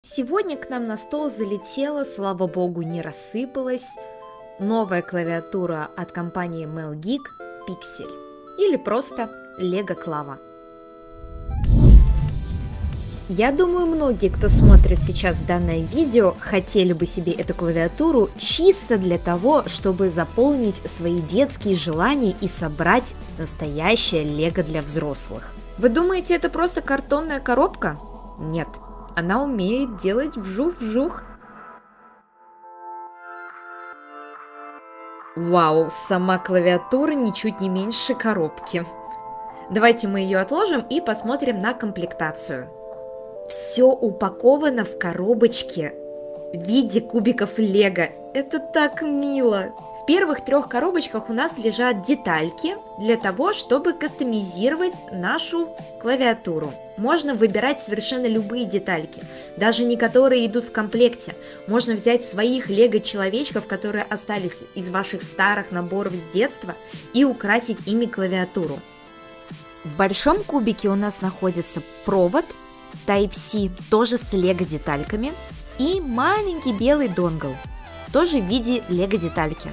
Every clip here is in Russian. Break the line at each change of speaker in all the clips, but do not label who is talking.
Сегодня к нам на стол залетела, слава богу, не рассыпалась, новая клавиатура от компании Melgeek Pixel или просто Lego Clava. Я думаю, многие, кто смотрит сейчас данное видео, хотели бы себе эту клавиатуру чисто для того, чтобы заполнить свои детские желания и собрать настоящее Лего для взрослых. Вы думаете, это просто картонная коробка? Нет. Она умеет делать вжух-вжух. Вау, сама клавиатура ничуть не меньше коробки. Давайте мы ее отложим и посмотрим на комплектацию. Все упаковано в коробочке в виде кубиков Лего. Это так мило! В первых 3 коробочках у нас лежат детальки для того, чтобы кастомизировать нашу клавиатуру. Можно выбирать совершенно любые детальки, даже не которые идут в комплекте. Можно взять своих лего-человечков, которые остались из ваших старых наборов с детства, и украсить ими клавиатуру. В большом кубике у нас находится провод Type-C, тоже с лего-детальками, и маленький белый донгл, тоже в виде лего-детальки.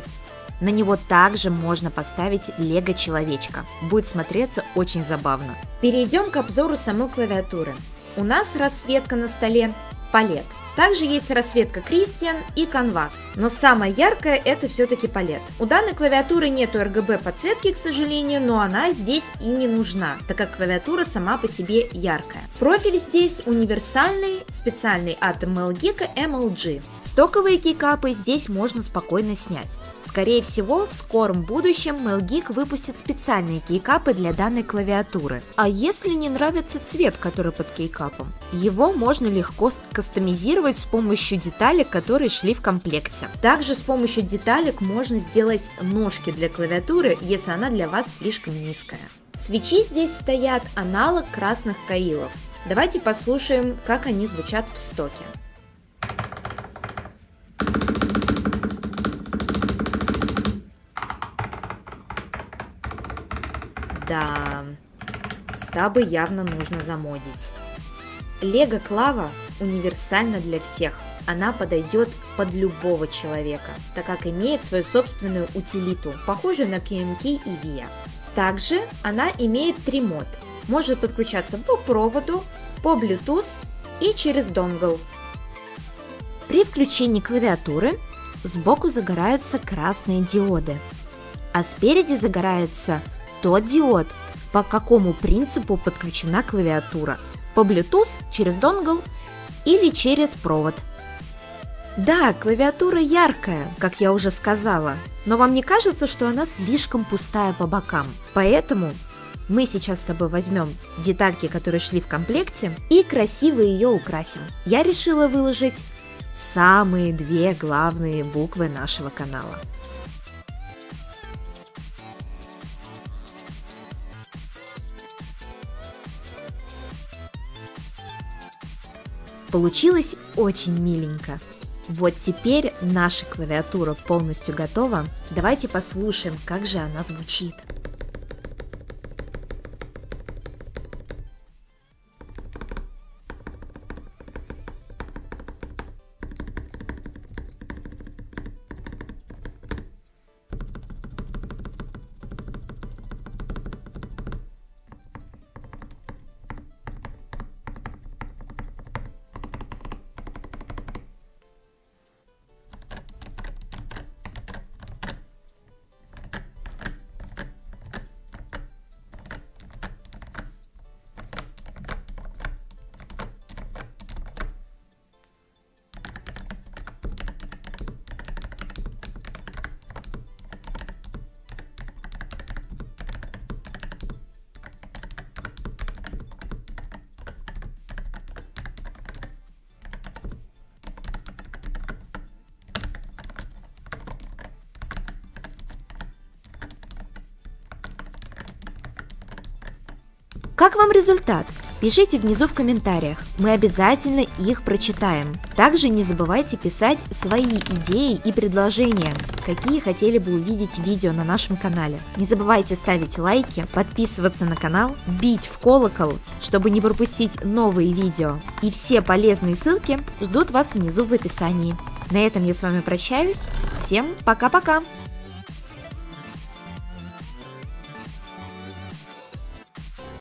На него также можно поставить лего-человечка. Будет смотреться очень забавно. Перейдем к обзору самой клавиатуры. У нас расцветка на столе палет. Также есть расцветка Кристиан и Канвас, но самая яркая это все-таки палет. У данной клавиатуры нету RGB подсветки, к сожалению, но она здесь и не нужна, так как клавиатура сама по себе яркая. Профиль здесь универсальный, специальный от Melgeek MLG. Стоковые кейкапы здесь можно спокойно снять. Скорее всего, в скором будущем Melgeek выпустит специальные кейкапы для данной клавиатуры. А если не нравится цвет, который под кейкапом, его можно легко кастомизировать с помощью деталек, которые шли в комплекте. Также с помощью деталек можно сделать ножки для клавиатуры, если она для вас слишком низкая. Свечи здесь стоят аналог красных каилов. Давайте послушаем, как они звучат в стоке. Да, стабы явно нужно замодить. Lego Clava универсальна для всех. Она подойдет под любого человека, так как имеет свою собственную утилиту, похожую на QMK и VIA. Также она имеет 3 мод. Может подключаться по проводу, по Bluetooth и через донгл. При включении клавиатуры сбоку загораются красные диоды, а спереди загорается тот диод, по какому принципу подключена клавиатура. По Bluetooth, через донгл или через провод. Да, клавиатура яркая, как я уже сказала, но вам не кажется, что она слишком пустая по бокам? Поэтому мы сейчас с тобой возьмем детальки, которые шли в комплекте, и красиво ее украсим. Я решила выложить самые 2 главные буквы нашего канала. Получилось очень миленько. Вот теперь наша клавиатура полностью готова. Давайте послушаем, как же она звучит. Как вам результат? Пишите внизу в комментариях, мы обязательно их прочитаем. Также не забывайте писать свои идеи и предложения, какие хотели бы увидеть видео на нашем канале. Не забывайте ставить лайки, подписываться на канал, бить в колокол, чтобы не пропустить новые видео. И все полезные ссылки ждут вас внизу в описании. На этом я с вами прощаюсь. Всем пока-пока!